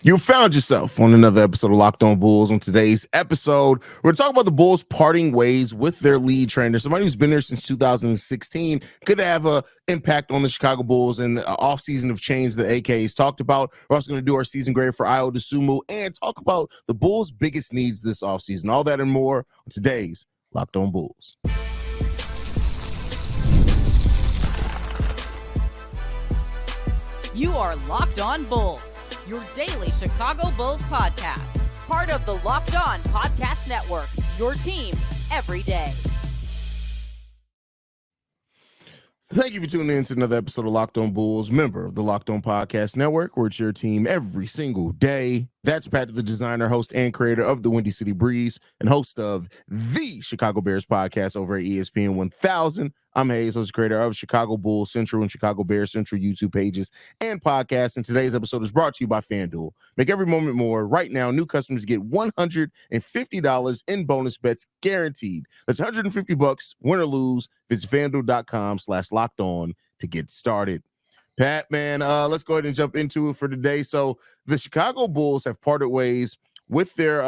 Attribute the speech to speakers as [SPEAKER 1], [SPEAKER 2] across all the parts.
[SPEAKER 1] You found yourself on another episode of Locked On Bulls. On today's episode, we're going to talk about the Bulls parting ways with their lead trainer, somebody who's been there since 2016. Could have an impact on the Chicago Bulls and the offseason of change that AK has talked about. We're also going to do our season grade for Ayo Dosunmu and talk about the Bulls' biggest needs this offseason. All that and more on today's Locked On Bulls.
[SPEAKER 2] You are Locked On Bulls, your daily Chicago Bulls podcast. Part of the Locked On Podcast Network, your team every day.
[SPEAKER 1] Thank you for tuning in to another episode of Locked On Bulls, member of the Locked On Podcast Network, where it's your team every single day. That's Pat, the designer, host, and creator of the Windy City Breeze, and host of the Chicago Bears podcast over at ESPN 1000. I'm Haize, host and creator of Chicago Bulls Central and Chicago Bears Central YouTube pages and podcasts. And today's episode is brought to you by FanDuel. Make every moment more. Right now, new customers get $150 in bonus bets guaranteed. That's $150, win or lose. Visit FanDuel.com/locked on to get started. Pat, man, let's go ahead and jump into it for today. So the Chicago Bulls have parted ways with their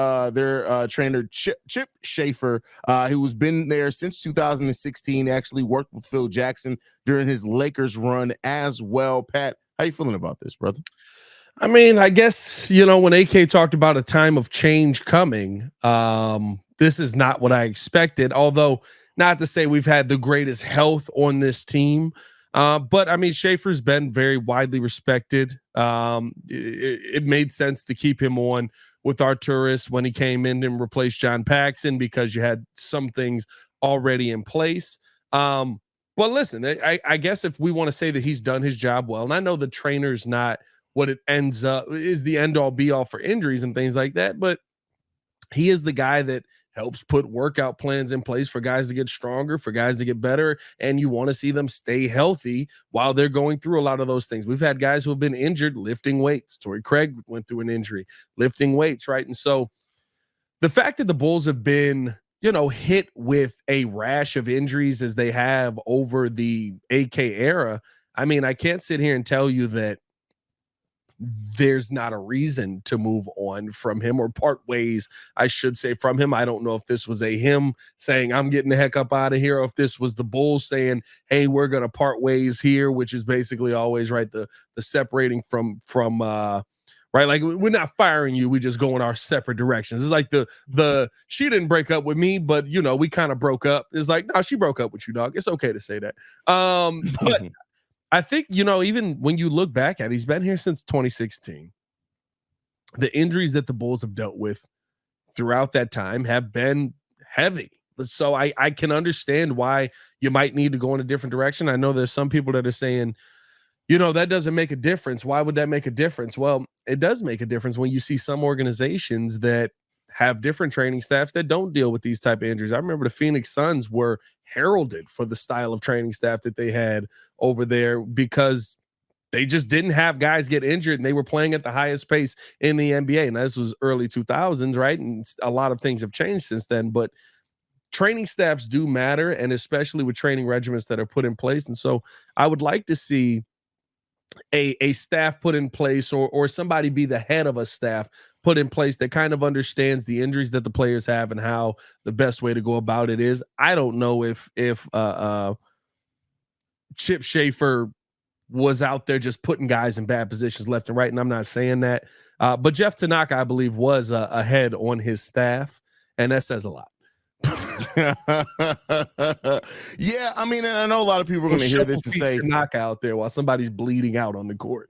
[SPEAKER 1] trainer, Chip Schaefer, who's been there since 2016, actually worked with Phil Jackson during his Lakers run as well. Pat, how you feeling about this, brother?
[SPEAKER 3] I mean, I guess, when AK talked about a time of change coming, this is not what I expected, although not to say we've had the greatest health on this team. But I mean, Schaefer's been very widely respected. It made sense to keep him on with Arturis when he came in and replaced John Paxson because you had some things already in place. But listen, I guess if we want to say that he's done his job well, and I know the trainer's not what it ends up is the end all be all for injuries and things like that, but he is the guy that helps put workout plans in place for guys to get stronger, for guys to get better, and you want to see them stay healthy while they're going through a lot of those things. We've had guys who have been injured lifting weights. Torrey Craig went through an injury lifting weights, right? And so the fact that the Bulls have been, hit with a rash of injuries as they have over the AK era, I mean, I can't sit here and tell you that there's not a reason to move on from him or part ways, I should say, from him. I don't know if this was a him saying, I'm getting the heck up out of here, or if this was the Bulls saying, hey, we're going to part ways here, which is basically always right. The separating from right. Like, we're not firing you. We just go in our separate directions. It's like the she didn't break up with me, but we kind of broke up. It's like, no, she broke up with you, dog. It's okay to say that. But I think, even when you look back at it, he's been here since 2016. The injuries that the Bulls have dealt with throughout that time have been heavy. So I can understand why you might need to go in a different direction. I know there's some people that are saying, that doesn't make a difference. Why would that make a difference? Well, it does make a difference when you see some organizations that have different training staffs that don't deal with these type of injuries. I remember the Phoenix Suns were heralded for the style of training staff that they had over there because they just didn't have guys get injured and they were playing at the highest pace in the NBA. And this was early 2000s, right? And a lot of things have changed since then, but training staffs do matter, and especially with training regimens that are put in place. And so I would like to see a staff put in place or somebody be the head of a staff put in place that kind of understands the injuries that the players have and how the best way to go about it is. I don't know if Chip Schaefer was out there just putting guys in bad positions left and right, and I'm not saying that. But Jeff Tanaka, I believe, was a head on his staff, and that says a lot.
[SPEAKER 1] Yeah, I mean, and I know a lot of people are going to hear this and say,
[SPEAKER 3] knock out there while somebody's bleeding out on the court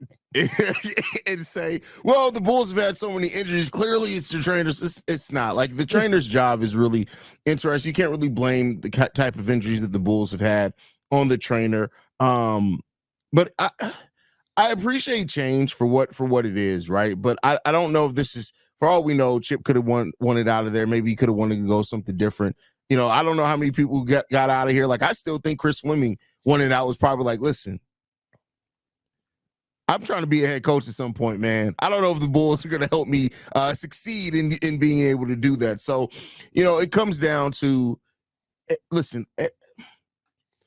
[SPEAKER 1] and say, well, the Bulls have had so many injuries. Clearly it's the trainers. It's not. Like, the trainer's job is really interesting. You can't really blame the type of injuries that the Bulls have had on the trainer. But I appreciate change for what it is, right? But I don't know if this is, for all we know, Chip could have wanted out of there. Maybe he could have wanted to go something different. I don't know how many people got out of here. Like, I still think Chris Fleming wanted out was probably like, listen, I'm trying to be a head coach at some point, man. I don't know if the Bulls are going to help me succeed in being able to do that. So, it comes down to, listen,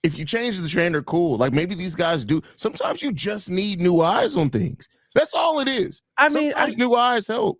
[SPEAKER 1] if you change the trainer, cool. Like, maybe these guys do. Sometimes you just need new eyes on things. That's all it is.
[SPEAKER 3] I mean,
[SPEAKER 1] sometimes new eyes help.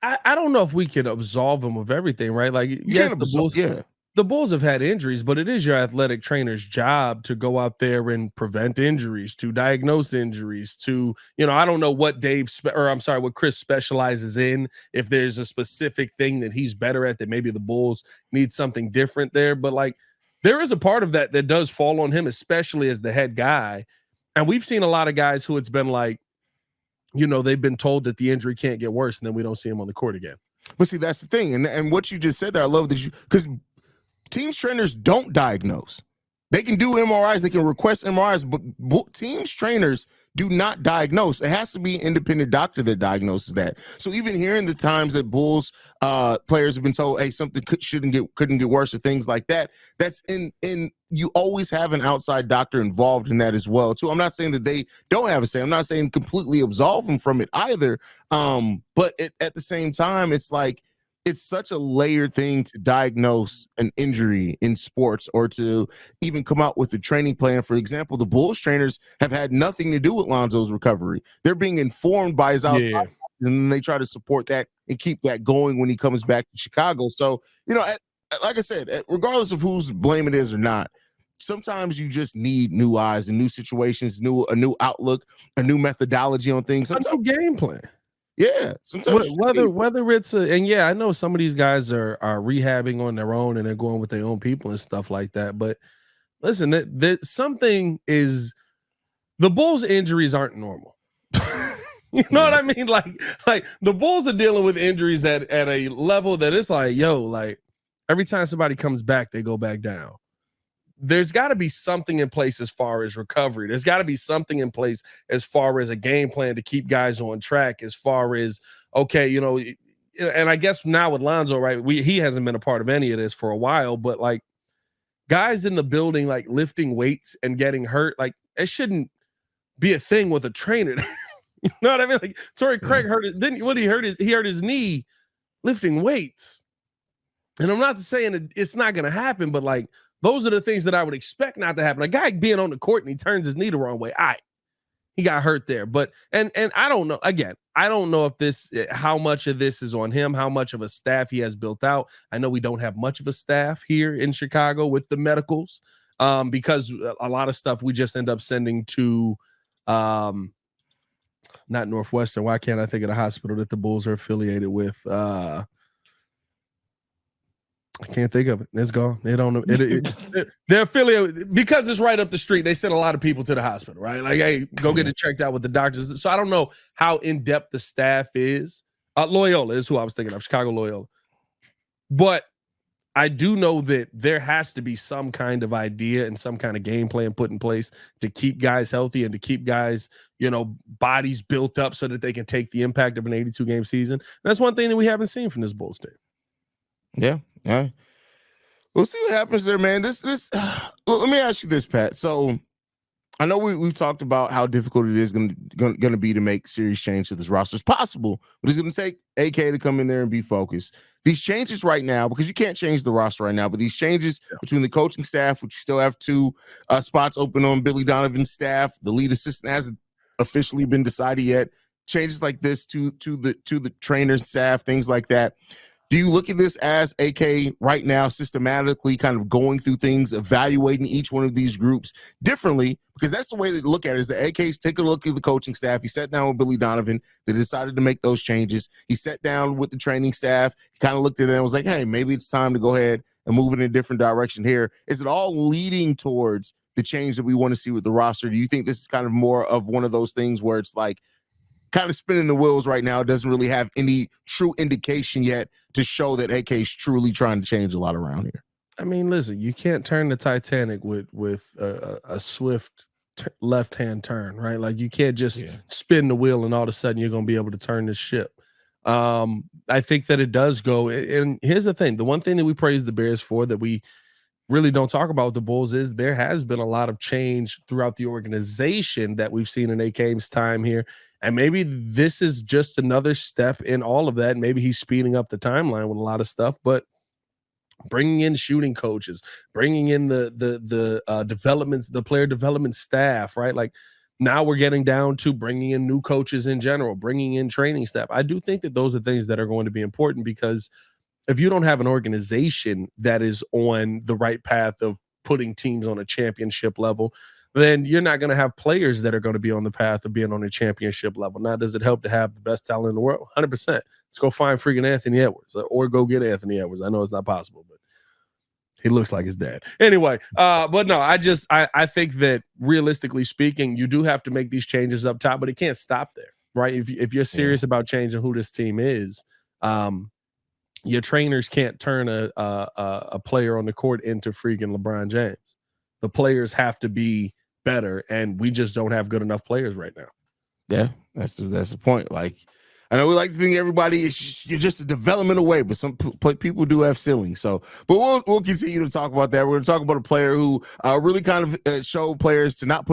[SPEAKER 3] I don't know if we could absolve him of everything, right? Like,
[SPEAKER 1] You
[SPEAKER 3] yes,
[SPEAKER 1] can't
[SPEAKER 3] the Bulls,
[SPEAKER 1] yeah.
[SPEAKER 3] the Bulls have had injuries, but it is your athletic trainer's job to go out there and prevent injuries, to diagnose injuries, to, I don't know what what Chris specializes in, if there's a specific thing that he's better at that maybe the Bulls need something different there. But like, there is a part of that does fall on him, especially as the head guy. And we've seen a lot of guys who it's been like, they've been told that the injury can't get worse, and then we don't see him on the court again.
[SPEAKER 1] But see, that's the thing. And what you just said there, I love that because teams trainers don't diagnose. They can do MRIs, they can request MRIs, but teams trainers do not diagnose. It has to be an independent doctor that diagnoses that. So even hearing the times that Bulls players have been told, hey, something couldn't get worse or things like that, that's in you always have an outside doctor involved in that as well too. I'm not saying that they don't have a say. I'm not saying completely absolve them from it either. But at the same time, it's like, it's such a layered thing to diagnose an injury in sports or to even come out with a training plan. For example, the Bulls trainers have had nothing to do with Lonzo's recovery. They're being informed by his outside, and then they try to support that and keep that going when he comes back to Chicago. So, like I said, regardless of whose blame it is or not, sometimes you just need new eyes and new situations, a new outlook, a new methodology on things.
[SPEAKER 3] Sometimes a new game plan.
[SPEAKER 1] Yeah, sometimes
[SPEAKER 3] whether it's I know some of these guys are rehabbing on their own and they're going with their own people and stuff like that. But listen, something is, the Bulls' injuries aren't normal. You know what I mean? Like the Bulls are dealing with injuries at a level that it's like, like every time somebody comes back, they go back down. There's got to be something in place as far as recovery. There's got to be something in place as far as a game plan to keep guys on track, as far as, okay, and I guess now with Lonzo, right, he hasn't been a part of any of this for a while, but like guys in the building, like lifting weights and getting hurt, like it shouldn't be a thing with a trainer. You know what I mean? Like Torrey Craig hurt he hurt his knee lifting weights. And I'm not saying it's not going to happen, but like, those are the things that I would expect not to happen. A guy being on the court and he turns his knee the wrong way, he got hurt there. But and I don't know. Again, I don't know if how much of this is on him, how much of a staff he has built out. I know we don't have much of a staff here in Chicago with the medicals, because a lot of stuff we just end up sending to not Northwestern. Why can't I think of the hospital that the Bulls are affiliated with? I can't think of it. It's gone. They don't know. They're affiliated because it's right up the street. They send a lot of people to the hospital, right? Like, hey, go get it checked out with the doctors. So I don't know how in depth the staff is. Loyola is who I was thinking of, Chicago Loyola. But I do know that there has to be some kind of idea and some kind of game plan put in place to keep guys healthy and to keep guys, bodies built up so that they can take the impact of an 82-game season. And that's one thing that we haven't seen from this Bulls team.
[SPEAKER 1] Yeah. We'll see what happens there, man. Let me ask you this, Pat. So I know we've talked about how difficult it is going to be to make serious change to this roster. It's possible, but it's going to take AK to come in there and be focused. These changes right now, because you can't change the roster right now, but these changes between the coaching staff, which you still have 2 spots open on Billy Donovan's staff, the lead assistant hasn't officially been decided yet. Changes like this to the trainers, staff, things like that. Do you look at this as AK right now systematically kind of going through things, evaluating each one of these groups differently? Because that's the way to look at it, is that AK's take a look at the coaching staff. He sat down with Billy Donovan. They decided to make those changes. He sat down with the training staff. He kind of looked at them and was like, hey, maybe it's time to go ahead and move in a different direction here. Is it all leading towards the change that we want to see with the roster? Do you think this is kind of more of one of those things where it's like, kind of spinning the wheels right now, doesn't really have any true indication yet to show that AK is truly trying to change a lot around here?
[SPEAKER 3] I mean, listen, you can't turn the Titanic with a swift left-hand turn, right? Like you can't just spin the wheel and all of a sudden you're going to be able to turn this ship. I think that it does go. And here's the thing. The one thing that we praise the Bears for that we really don't talk about with the Bulls is there has been a lot of change throughout the organization that we've seen in AK's time here. And maybe this is just another step in all of that. Maybe he's speeding up the timeline with a lot of stuff, but bringing in shooting coaches, bringing in the developments, the player development staff, right? Like Now we're getting down to bringing in new coaches in general, bringing in training staff. I do think that those are things that are going to be important, because if you don't have an organization that is on the right path of putting teams on a championship level, then you're not going to have players that are going to be on the path of being on a championship level. Now, does it help to have the best talent in the world? 100%. Let's go find freaking Anthony Edwards, or go get Anthony Edwards. I know it's not possible, but he looks like his dad. Anyway, but no, I think that realistically speaking, you do have to make these changes up top, but it can't stop there, right? If you're serious about changing who this team is, your trainers can't turn a player on the court into freaking LeBron James. The players have to be better, and we just don't have good enough players right now.
[SPEAKER 1] Yeah, that's the point. Like, I know we like to think everybody is you're just a developmental way, but some people do have ceilings. So, but we'll continue to talk about that. We're going to talk about a player who really kind of showed players to not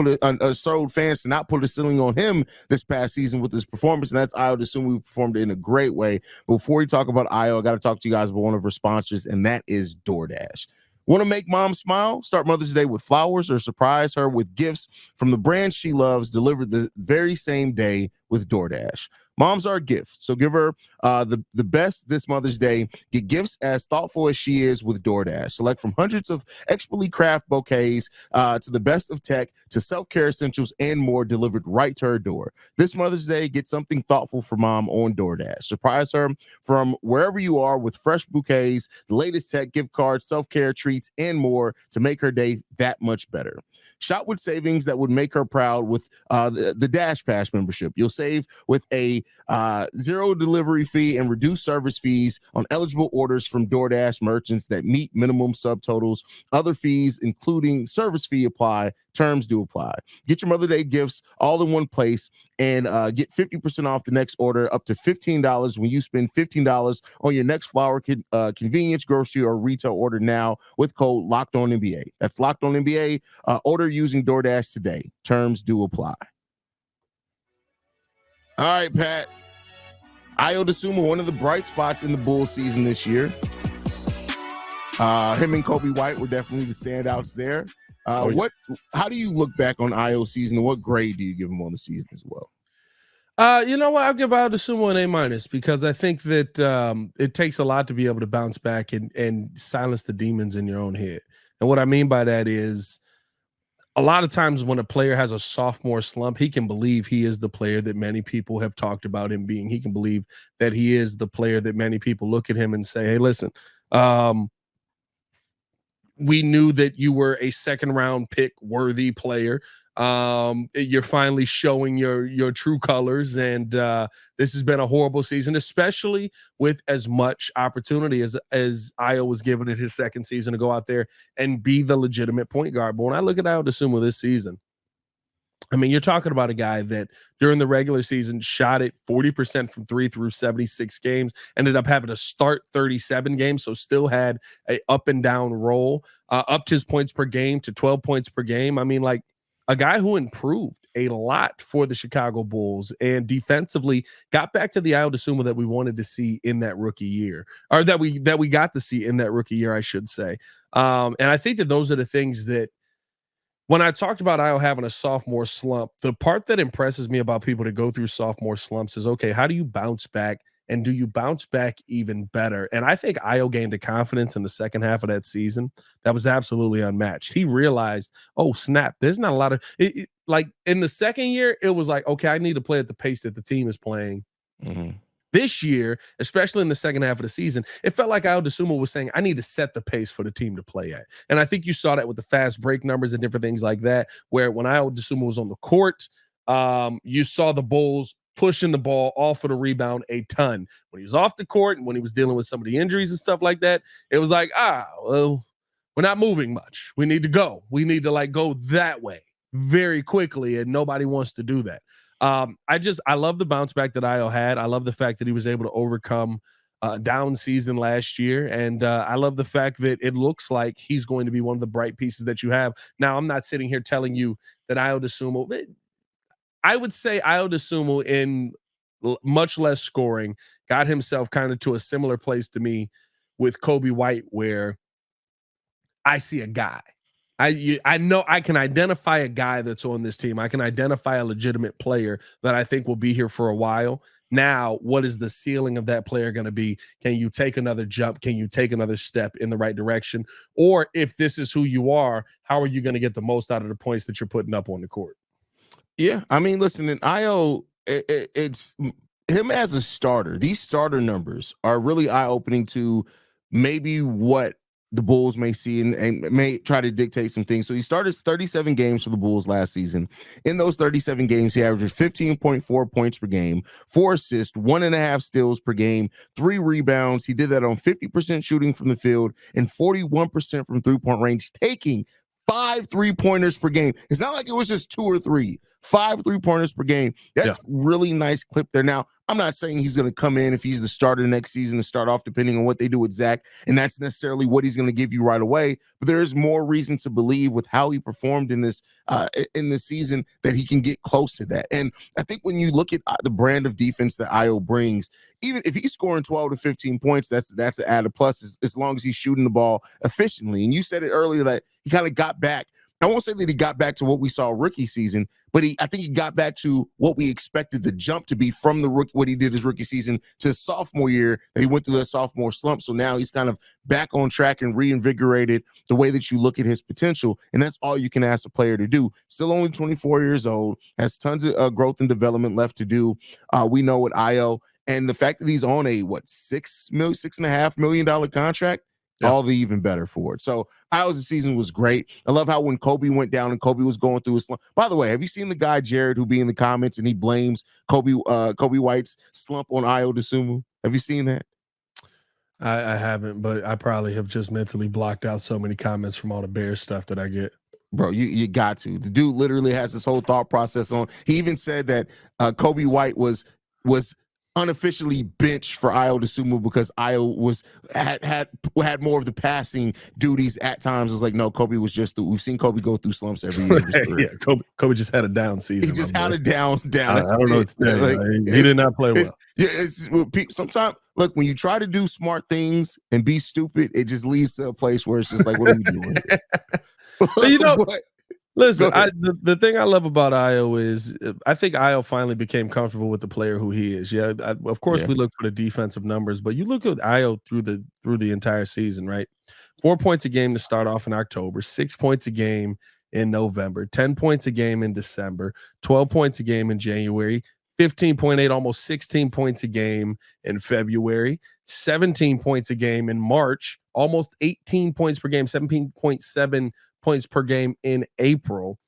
[SPEAKER 1] showed fans to not put a ceiling on him this past season with his performance, and that's Ayo Dosunmu, who performed in a great way. But before we talk about Ayo, I got to talk to you guys about one of our sponsors, and that is DoorDash. Want to make mom smile? Start Mother's Day with flowers or surprise her with gifts from the brand she loves, delivered the very same day with DoorDash. Moms are a gift, so give her the best this Mother's Day. Get gifts as thoughtful as she is with DoorDash. Select from hundreds of expertly crafted bouquets to the best of tech to self-care essentials and more, delivered right to her door. This Mother's Day, get something thoughtful for mom on DoorDash. Surprise her from wherever you are with fresh bouquets, the latest tech, gift cards, self-care treats, and more to make her day that much better. Shop with savings that would make her proud with the Dash Pass membership. You'll save with a zero delivery fee and reduced service fees on eligible orders from DoorDash merchants that meet minimum subtotals. Other fees, including service fee, apply. Terms do apply. Get your Mother's Day gifts all in one place and get 50% off the next order, up to $15 when you spend $15 on your next flower convenience, grocery, or retail order now with code LOCKEDONNBA. That's LOCKEDONNBA. Order using DoorDash today. Terms do apply. All right, Pat. Ayo Dosunmu, one of the bright spots in the Bulls season this year. Him and Kobe White were definitely the standouts there. How do you look back on Ayo's season, and what grade do you give him on the season as well?
[SPEAKER 3] You know what? I'll give Ayo Dosunmu an A-, because I think that it takes a lot to be able to bounce back and silence the demons in your own head. And what I mean by that is, a lot of times when a player has a sophomore slump, he can believe he is the player that many people have talked about him being. He can believe that he is the player that many people look at him and say, hey, listen, we knew that you were a second round pick worthy player. You're finally showing your true colors, and this has been a horrible season, especially with as much opportunity as Ayo was given in his second season to go out there and be the legitimate point guard. But when I look at Ayo Dosunmu this season, I mean, you're talking about a guy that during the regular season shot it 40% from three through 76 games, ended up having to start 37 games, so still had a up and down role, upped his points per game to 12 points per game. I mean, like, a guy who improved a lot for the Chicago Bulls and defensively got back to the Ayo Dosunmu that we wanted to see in that rookie year, or that we got to see in that rookie year, I should say. And I think that those are the things that, when I talked about Ayo having a sophomore slump, the part that impresses me about people that go through sophomore slumps is, okay, how do you bounce back, and do you bounce back even better? And I think Ayo gained a confidence in the second half of that season that was absolutely unmatched. He realized, oh, snap, there's not a lot of like in the second year, it was like, okay, I need to play at the pace that the team is playing. Mm-hmm. This year, especially in the second half of the season, it felt like Ayo Dosunmu was saying, I need to set the pace for the team to play at. And I think you saw that with the fast break numbers and different things like that, where when Ayo Dosunmu was on the court, you saw the Bulls pushing the ball off of the rebound a ton. When he was off the court and when he was dealing with some of the injuries and stuff like that, it was like, well, we're not moving much. We need to go. We need to go that way very quickly, and nobody wants to do that. I love the bounce back that Ayo had. I love the fact that he was able to overcome down season last year. And I love the fact that it looks like he's going to be one of the bright pieces that you have. Now, I'm not sitting here telling you that Ayo Dosunmu, I would say Ayo Dosunmu in much less scoring got himself kind of to a similar place to me with Kobe White, where I see a guy. I know I can identify a guy that's on this team. I can identify a legitimate player that I think will be here for a while. Now, what is the ceiling of that player going to be? Can you take another jump? Can you take another step in the right direction? Or if this is who you are, how are you going to get the most out of the points that you're putting up on the court?
[SPEAKER 1] Yeah, I mean, listen, in Ayo, it's him as a starter. These starter numbers are really eye-opening to maybe what the Bulls may see and may try to dictate some things. So he started 37 games for the Bulls last season. In those 37 games, he averaged 15.4 points per game, 4 assists, 1.5 steals per game, 3 rebounds. He did that on 50% shooting from the field and 41% from three-point range, taking 5 3-pointers per game. It's not like it was just 2 or 3. 5 3-pointers per game. That's really nice clip there. Now, I'm not saying he's going to come in if he's the starter next season and start off depending on what they do with Zach, and that's necessarily what he's going to give you right away. But there is more reason to believe with how he performed in this season that he can get close to that. And I think when you look at the brand of defense that Ayo brings, even if he's scoring 12 to 15 points, that's an added plus as long as he's shooting the ball efficiently. And you said it earlier that he kind of got back. I won't say that he got back to what we saw rookie season, but I think he got back to what we expected the jump to be from the rookie, what he did his rookie season to his sophomore year, that he went through that sophomore slump. So now he's kind of back on track and reinvigorated the way that you look at his potential. And that's all you can ask a player to do. Still only 24 years old, has tons of growth and development left to do. We know with Ayo, and the fact that he's on a $6.5 million contract, all the even better for it. So Ayo's season was great. I love how when Kobe went down and Kobe was going through a slump. By the way, have you seen the guy Jared who be in the comments and he blames Kobe White's slump on Ayo Dosunmu? Have you seen that?
[SPEAKER 3] I haven't, but I probably have just mentally blocked out so many comments from all the Bears stuff that I get.
[SPEAKER 1] Bro, you got to. The dude literally has this whole thought process on. He even said that Kobe White was unofficially benched for Ayo Dosunmu because Ayo had more of the passing duties at times. It was like, no, Kobe was we've seen Kobe go through slumps every year.
[SPEAKER 3] Yeah, Kobe just had a down season.
[SPEAKER 1] He just had a down.
[SPEAKER 3] I don't know what to say. Like, he did not play well.
[SPEAKER 1] Sometimes, look, when you try to do smart things and be stupid, it just leads to a place where it's just like, what are we doing?
[SPEAKER 3] You know, listen, the thing I love about Ayo is I think Ayo finally became comfortable with the player who he is. Yeah, of course we look for the defensive numbers, but you look at Ayo through the entire season, right? 4 points a game to start off in October, 6 points a game in November, 10 points a game in December, 12 points a game in January, 15.8, almost 16 points a game in February, 17 points a game in March, almost 18 points per game, 17.7 points per game in April.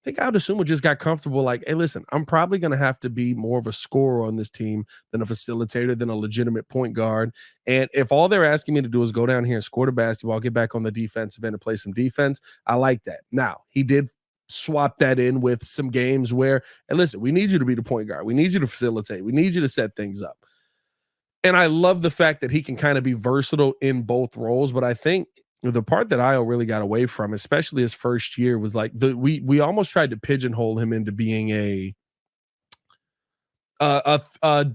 [SPEAKER 3] I think Ayo Dosunmu just got comfortable like, hey, listen, I'm probably going to have to be more of a scorer on this team than a facilitator, than a legitimate point guard. And if all they're asking me to do is go down here and score the basketball, get back on the defensive end and play some defense, I like that. Now, he did swap that in with some games where, and listen, we need you to be the point guard. We need you to facilitate. We need you to set things up. And I love the fact that he can kind of be versatile in both roles, but I think the part that Ayo really got away from, especially his first year, was like we almost tried to pigeonhole him into being a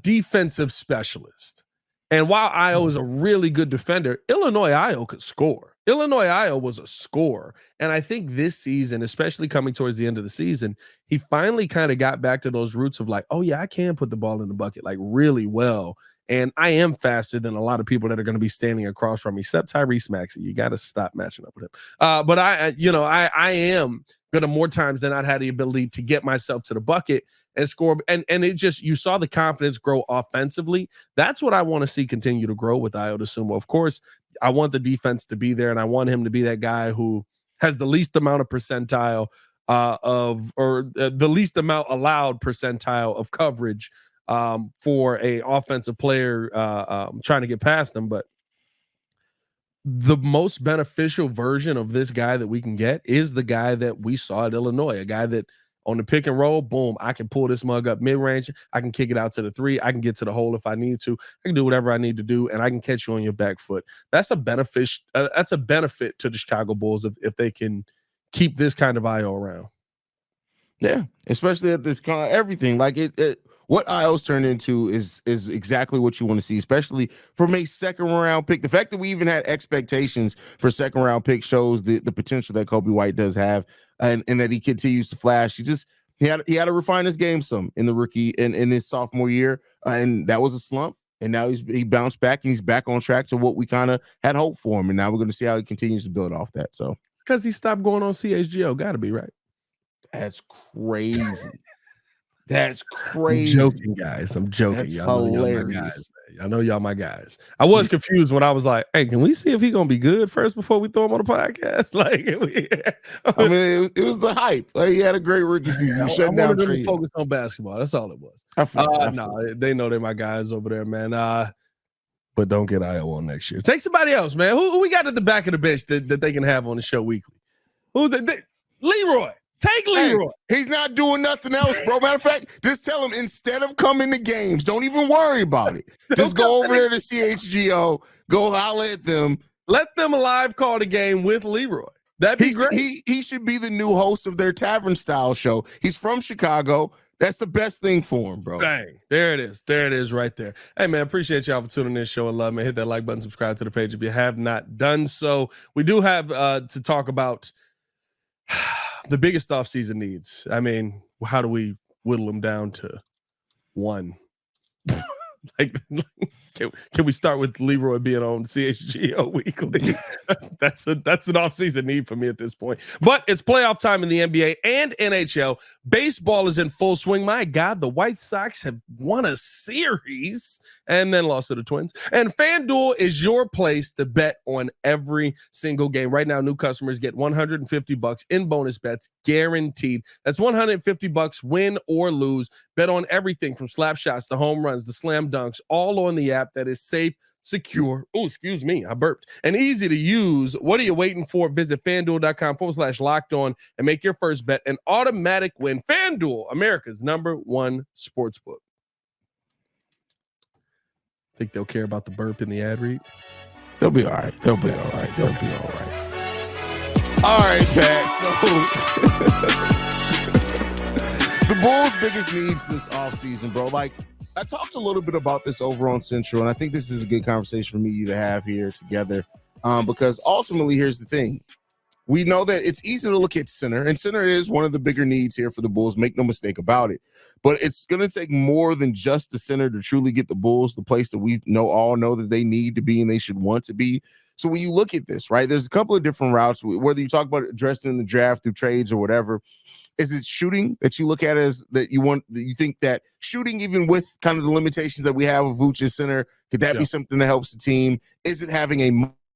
[SPEAKER 3] defensive specialist. And while Ayo is a really good defender, Illinois Ayo could score. Illinois Ayo was a scorer. And I think this season, especially coming towards the end of the season, he finally kind of got back to those roots of like, oh yeah, I can put the ball in the bucket like really well. And I am faster than a lot of people that are going to be standing across from me, except Tyrese Maxey. You got to stop matching up with him. But I am going to more times than I'd had the ability to get myself to the bucket and score. And it just, you saw the confidence grow offensively. That's what I want to see continue to grow with Ayo Dosunmu. Of course, I want the defense to be there, and I want him to be that guy who has the least amount of percentile the least amount allowed percentile of coverage for a offensive player trying to get past them. But the most beneficial version of this guy that we can get is the guy that we saw at Illinois, a guy that on the pick and roll, boom, I can pull this mug up mid-range. I can kick it out to the 3. I can get to the hole if I need to. I can do whatever I need to do, and I can catch you on your back foot. That's a benefit. That's a benefit to the Chicago Bulls if they can keep this kind of Ayo around.
[SPEAKER 1] Yeah, especially at this kind of everything. Like what Ayo's turned into is exactly what you want to see, especially from a second round pick. The fact that we even had expectations for second round pick shows the potential that Kobe White does have, and that he continues to flash. He had to refine his game some in the rookie in his sophomore year, and that was a slump. And now he bounced back and he's back on track to what we kind of had hoped for him. And now we're going to see how he continues to build off that. So
[SPEAKER 3] because he stopped going on CHGO, got to be right.
[SPEAKER 1] That's crazy. That's crazy.
[SPEAKER 3] I'm joking, guys. I'm joking.
[SPEAKER 1] That's
[SPEAKER 3] y'all
[SPEAKER 1] hilarious.
[SPEAKER 3] Know y'all my guys. I know y'all my guys. I was confused when I was like, "Hey, can we see if he's gonna be good first before we throw him on the podcast?" Like,
[SPEAKER 1] I mean, it was the hype. Like, he had a great rookie season.
[SPEAKER 3] I wanted them to focus on basketball. That's all it was. No, they know they're my guys over there, man. But don't get Ayo on next year. Take somebody else, man. Who we got at the back of the bench that they can have on the show weekly? Leroy. Take Leroy.
[SPEAKER 1] Hey, he's not doing nothing else, bro. Matter of fact, just tell him instead of coming to games, don't even worry about it. Just go over there to CHGO, go holler at them.
[SPEAKER 3] Let them live call the game with Leroy. That'd be great.
[SPEAKER 1] He should be the new host of their tavern style show. He's from Chicago. That's the best thing for him, bro.
[SPEAKER 3] Bang. There it is. There it is right there. Hey, man, appreciate y'all for tuning in, showing love, man. Hit that like button, subscribe to the page if you have not done so. We do have to talk about the biggest offseason needs. I mean, how do we whittle them down to one? Can we start with Leroy being on CHGO weekly? That's an offseason need for me at this point. But it's playoff time in the NBA and NHL. Baseball is in full swing. My God, the White Sox have won a series and then lost to the Twins. And FanDuel is your place to bet on every single game. Right now, new customers get $150 in bonus bets guaranteed. That's $150 win or lose. Bet on everything from slap shots to home runs to slam dunks, all on the app that is safe, secure. Oh, excuse me, I burped. And easy to use. What are you waiting for? Visit FanDuel.com/locked-on and make your first bet an automatic win. FanDuel, America's #1 sportsbook. Think they'll care about the burp in the ad read?
[SPEAKER 1] They'll be all right. All right, Pat. So the Bulls' biggest needs this offseason, bro. Like, I talked a little bit about this over on Central, and I think this is a good conversation for me and you to have here together, because ultimately, here's the thing. We know that it's easy to look at center, and center is one of the bigger needs here for the Bulls. Make no mistake about it. But it's going to take more than just the center to truly get the Bulls the place that we all know that they need to be and they should want to be. So when you look at this, right, there's a couple of different routes, whether you talk about addressing in the draft through trades or whatever. Is it shooting that you look at as that you think that shooting, even with kind of the limitations that we have of Vooch's center, could that be something that helps the team? Is it having a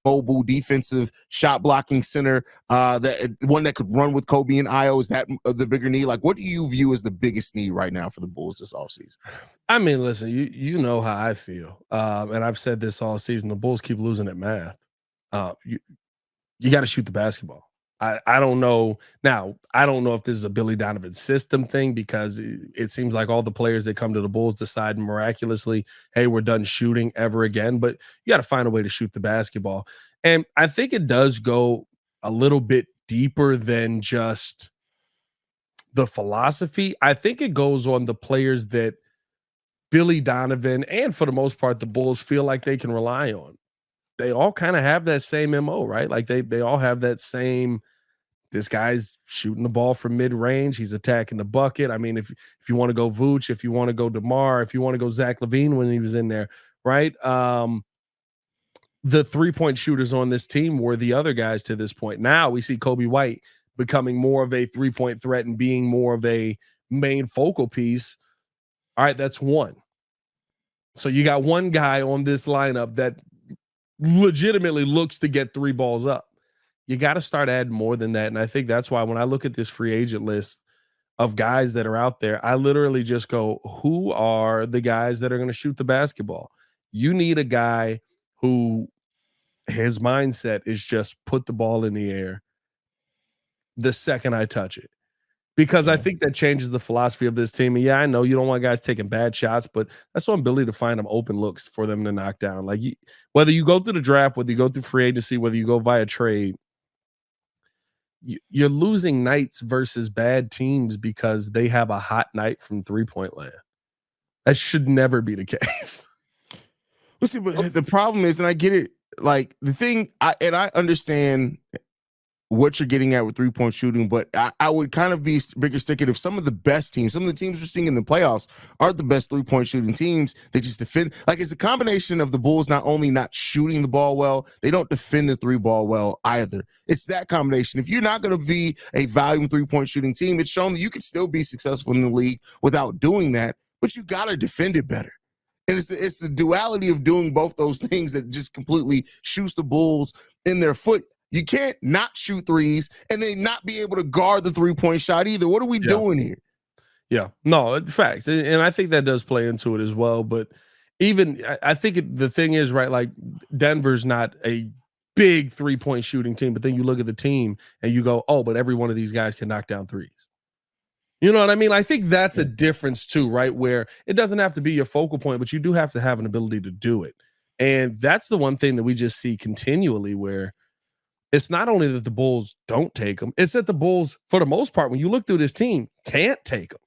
[SPEAKER 1] mobile defensive shot blocking center, that one that could run with Kobe and Ayo? Is that the bigger need? Like, what do you view as the biggest need right now for the Bulls this offseason?
[SPEAKER 3] I mean, listen, you know how I feel, and I've said this all season. The Bulls keep losing at math. You got to shoot the basketball. I don't know. Now, I don't know if this is a Billy Donovan system thing, because it seems like all the players that come to the Bulls decide miraculously, hey, we're done shooting ever again. But you got to find a way to shoot the basketball. And I think it does go a little bit deeper than just the philosophy. I think it goes on the players that Billy Donovan and, for the most part, the Bulls feel like they can rely on. They all kind of have that same MO, right? Like they all have that same, this guy's shooting the ball from mid-range. He's attacking the bucket. I mean, if you want to go Vooch, if you want to go DeMar, if you want to go Zach LaVine when he was in there, right? The three-point shooters on this team were the other guys to this point. Now we see Kobe White becoming more of a three-point threat and being more of a main focal piece. All right, that's one. So you got one guy on this lineup that legitimately looks to get three balls up. You got to start adding more than that. And I think that's why when I look at this free agent list of guys that are out there, I literally just go, who are the guys that are going to shoot the basketball? You need a guy who his mindset is just put the ball in the air the second I touch it. Because I think that changes the philosophy of this team. And yeah, I know you don't want guys taking bad shots, but that's on Billy to find them open looks for them to knock down. Like, whether you go through the draft, whether you go through free agency, whether you go via trade, you're losing nights versus bad teams because they have a hot night from three-point land. That should never be the case.
[SPEAKER 1] Well, see, but the problem is, and I get it, like the thing, I understand what you're getting at with 3-point shooting, but I would kind of be bigger sticking if some of the best teams, some of the teams we're seeing in the playoffs aren't the best 3-point shooting teams. They just defend. Like, it's a combination of the Bulls not only not shooting the ball well, they don't defend the 3-ball well either. It's that combination. If you're not going to be a volume 3-point shooting team, it's shown that you can still be successful in the league without doing that, but you got to defend it better. And it's the duality of doing both those things that just completely shoots the Bulls in their foot. You can't not shoot threes and then not be able to guard the 3-point shot either. What are we doing here?
[SPEAKER 3] Yeah, no, facts. And I think that does play into it as well. But even I think the thing is, right, like Denver's not a big 3-point shooting team, but then you look at the team and you go, oh, but every one of these guys can knock down threes. You know what I mean? I think that's a difference too, right? Where it doesn't have to be your focal point, but you do have to have an ability to do it. And that's the one thing that we just see continually, where it's not only that the Bulls don't take them, it's that the Bulls, for the most part, when you look through this team, can't take them.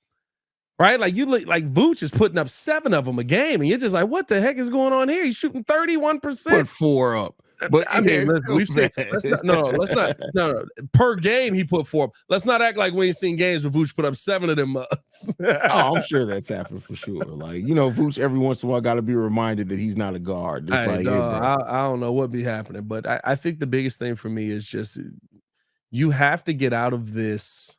[SPEAKER 3] Right? Like you look like Vooch is putting up 7 of them a game, and you're just like, what the heck is going on here? He's shooting 31%.
[SPEAKER 1] Put 4 up. But
[SPEAKER 3] I mean, we've seen, let's not per game he put 4 up. Let's not act like we ain't seen games where Vooch put up 7 of them mugs.
[SPEAKER 1] Oh, I'm sure that's happened for sure. Like, you know, Vooch every once in a while got to be reminded that he's not a guard. It's like,
[SPEAKER 3] I don't know what be happening, but I think the biggest thing for me is just you have to get out of this.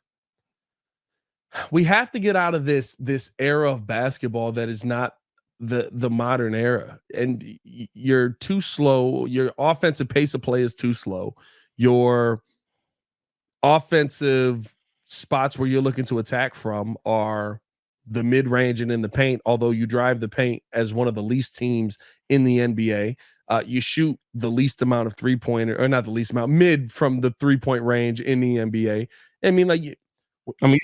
[SPEAKER 3] We have to get out of this era of basketball that is not the modern era, and you're too slow. Your offensive pace of play is too slow. Your offensive spots where you're looking to attack from are the mid-range and in the paint, although you drive the paint as one of the least teams in the NBA. You shoot the least amount of three-pointer, or not the least amount, mid from the three-point range in the NBA. I mean, like,
[SPEAKER 1] you're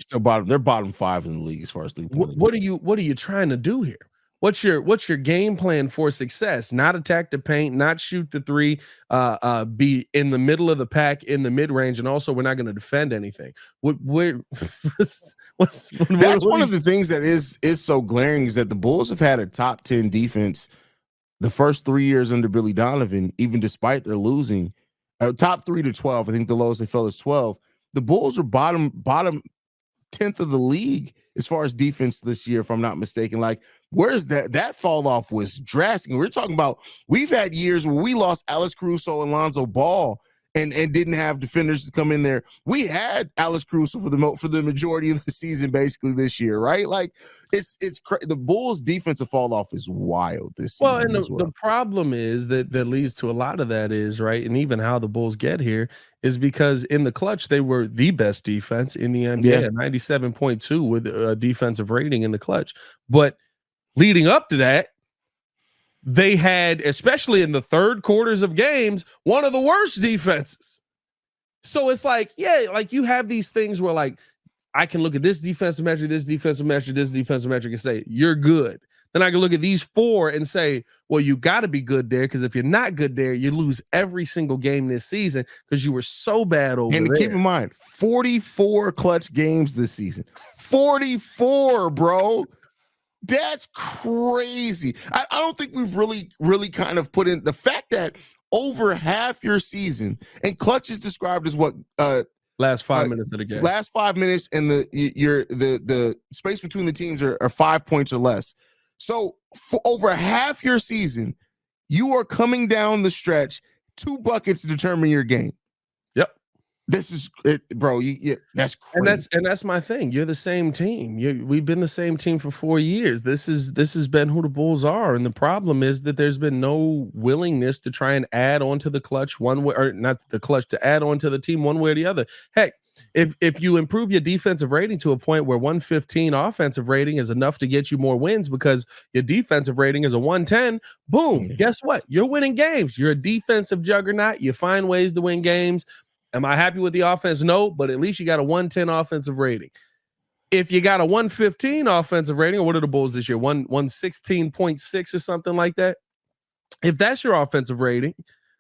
[SPEAKER 1] still bottom. They're bottom 5 in the league as far as three-point.
[SPEAKER 3] What are you trying to do here? What's your game plan for success? Not attack the paint, not shoot the three, be in the middle of the pack in the mid-range, and also we're not going to defend anything. That's
[SPEAKER 1] one of the things that is so glaring, is that the Bulls have had a top 10 defense the first 3 years under Billy Donovan, even despite their losing. Top 3 to 12. I think the lowest they fell is 12. The Bulls are bottom 10th of the league as far as defense this year, if I'm not mistaken. Like, where's that fall off was drastic. We're talking about, we've had years where we lost Alex Caruso and Lonzo Ball and didn't have defenders to come in there. We had Alex Caruso for the majority of the season basically this year, right? Like, the Bulls' defensive fall off is wild this season.
[SPEAKER 3] Well, and the problem is that leads to a lot of that is, right, and even how the Bulls get here is because in the clutch they were the best defense in the NBA, at 97.2 with a defensive rating in the clutch. But leading up to that, they had, especially in the third quarters of games, one of the worst defenses. So it's like, like you have these things where, like, I can look at this defensive metric, this defensive metric, this defensive metric, and say, you're good. Then I can look at these 4 and say, well, you got to be good there, because if you're not good there, you lose every single game this season because you were so bad over there.
[SPEAKER 1] And keep in mind, 44 clutch games this season. 44, bro. That's crazy. I don't think we've really kind of put in the fact that over half your season, and clutch is described as what
[SPEAKER 3] last 5 minutes of the game.
[SPEAKER 1] Last 5 minutes, and the space between the teams are 5 points or less. So for over half your season, you are coming down the stretch, 2 buckets to determine your game.
[SPEAKER 3] Yep.
[SPEAKER 1] This is it, bro. That's crazy.
[SPEAKER 3] And that's my thing. You're the same team. We've been the same team for 4 years. This has been who the Bulls are. And the problem is that there's been no willingness to try and add on to the clutch one way, or not the clutch, to add on to the team one way or the other. Heck, if you improve your defensive rating to a point where 115 offensive rating is enough to get you more wins because your defensive rating is a 110, boom, guess what? You're winning games. You're a defensive juggernaut. You find ways to win games. Am I happy with the offense? No, but at least you got a 110 offensive rating. If you got a 115 offensive rating, or what are the Bulls this year? 116.6 or something like that. If that's your offensive rating,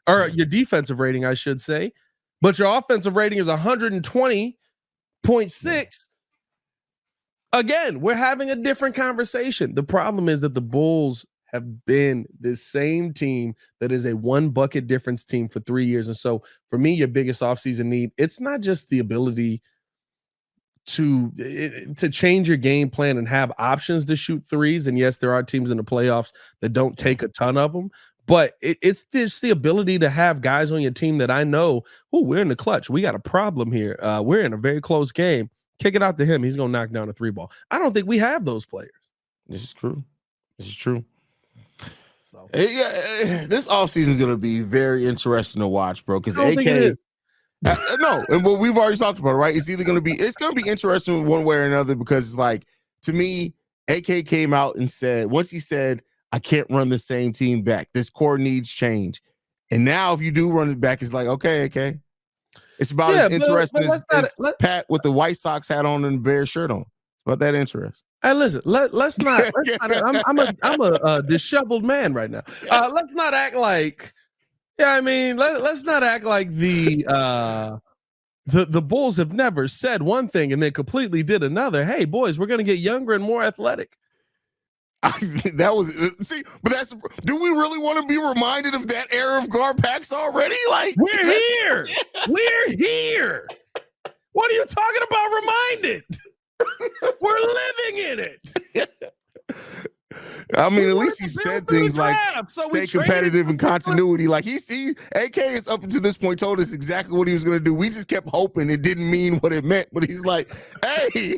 [SPEAKER 3] or your defensive rating, I should say, but your offensive rating is 120.6, Again, we're having a different conversation. The problem is that the Bulls have been this same team that is a one bucket difference team for 3 years. And so for me, your biggest offseason need, it's not just the ability to change your game plan and have options to shoot threes. And yes, there are teams in the playoffs that don't take a ton of them, but it's the ability to have guys on your team that I know, we're in the clutch. We got a problem here. We're in a very close game. Kick it out to him. He's going to knock down a three ball. I don't think we have those players.
[SPEAKER 1] This is true. This is true.
[SPEAKER 3] So
[SPEAKER 1] yeah, this offseason is going to be very interesting to watch, bro. Because AK, no, and what we've already talked about, right? It's going to be interesting one way or another because, it's like, to me, AK came out and said, once he said, I can't run the same team back. This core needs change. And now, if you do run it back, it's like, okay, AK. It's about as interesting as Pat with the White Sox hat on and the Bears shirt on. It's about that interest.
[SPEAKER 3] Hey, listen, let's not. I'm a disheveled man right now. Let's not act like. Yeah, I mean, let's not act like the Bulls have never said one thing and then completely did another. Hey, boys, we're gonna get younger and more athletic.
[SPEAKER 1] That was but that's. Do we really want to be reminded of that era of Garpax already? Like,
[SPEAKER 3] we're here. We're here. What are you talking about? Reminded. We're living in it.
[SPEAKER 1] I mean, at least he said things like stay competitive and continuity. Like he AK is up until this point told us exactly what he was going to do. We just kept hoping it didn't mean what it meant. But he's like, hey.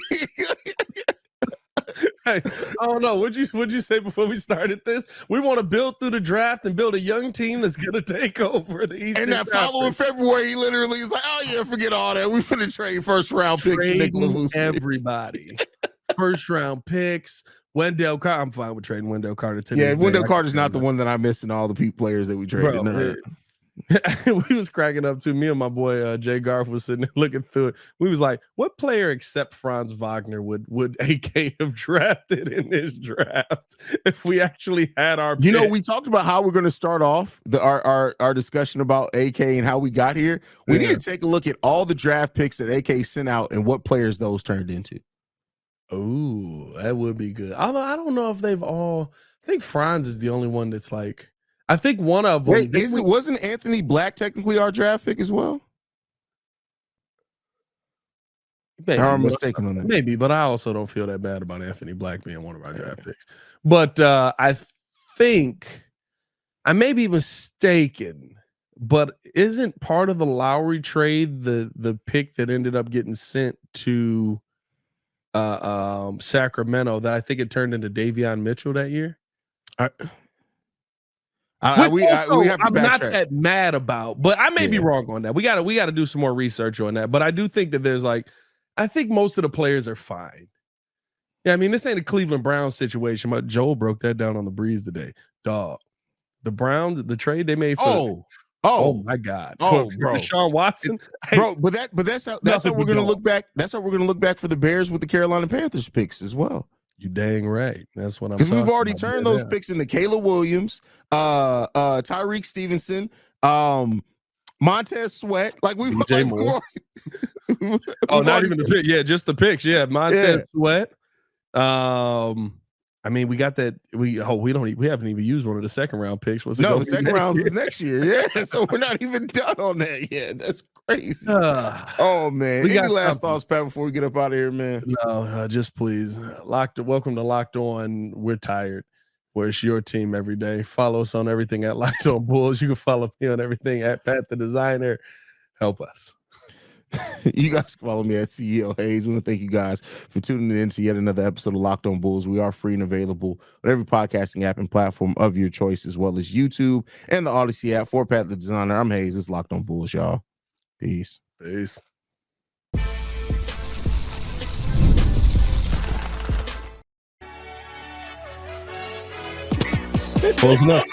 [SPEAKER 3] Hey, I don't know. What'd you say before we started this? We want to build through the draft and build a young team that's going to take over the Eastern.
[SPEAKER 1] And that following February, he literally is like, "Oh yeah, forget all that. We finna trade first round picks for Nicholas.
[SPEAKER 3] Everybody, first round picks. Wendell Carter. I'm fine with trading Wendell Carter.
[SPEAKER 1] Yeah, Wendell Carter's not the one that I miss in all the players that we traded.
[SPEAKER 3] Bro, we was cracking up too. Me and my boy Jay Garth was sitting there looking through it. We was like, what player except Franz Wagner would AK have drafted in this draft if we actually had our pick?
[SPEAKER 1] You know, we talked about how we're going to start off our discussion about AK and how we got here. We need to take a look at all the draft picks that AK sent out and what players those turned into.
[SPEAKER 3] Oh, that would be good. Although I don't know if they've all. I think Franz is the only one that's like. I think one of them.
[SPEAKER 1] Wait, wasn't Anthony Black technically our draft pick as well?
[SPEAKER 3] Maybe,
[SPEAKER 1] I'm mistaken on that.
[SPEAKER 3] Maybe, but I also don't feel that bad about Anthony Black being one of our draft picks. But I think I may be mistaken, but isn't part of the Lowry trade the pick that ended up getting sent to Sacramento that I think it turned into Davion Mitchell that year? We have to I'm not that mad about, but I may be wrong on that. We got to do some more research on that. But I do think that there's I think most of the players are fine. Yeah, I mean, this ain't a Cleveland Browns situation, but Joel broke that down on the breeze today. Dog, the Browns, the trade they made for oh my God, for Deshaun Watson,
[SPEAKER 1] bro. But that's how we're gonna look back. That's how we're gonna look back for the Bears with the Carolina Panthers picks as well.
[SPEAKER 3] You dang right. That's what I'm.
[SPEAKER 1] Because we've already turned those picks into Caleb Williams, Tyreek Stevenson, Montez Sweat. Like we've
[SPEAKER 3] DJ Moore. Not even the pick. Yeah, just the picks. Yeah, Montez Sweat. I mean, we got that. We haven't even used one of the second round picks.
[SPEAKER 1] The second round is next year. Yeah, so we're not even done on that yet. That's crazy. Oh man, any last thoughts, Pat, before we get up out of here, man?
[SPEAKER 3] No, just please. Welcome to Locked On. We're tired. Where it's your team every day. Follow us on everything at Locked On Bulls. You can follow me on everything at Pat the Designer. Help us.
[SPEAKER 1] You guys can follow me at CEO Haize. We want to thank you guys for tuning in to yet another episode of Locked On Bulls. We are free and available on every podcasting app and platform of your choice, as well as YouTube and the Odyssey app. For Pat the Designer, I'm Haize. It's Locked On Bulls, y'all. Peace.
[SPEAKER 3] Close enough.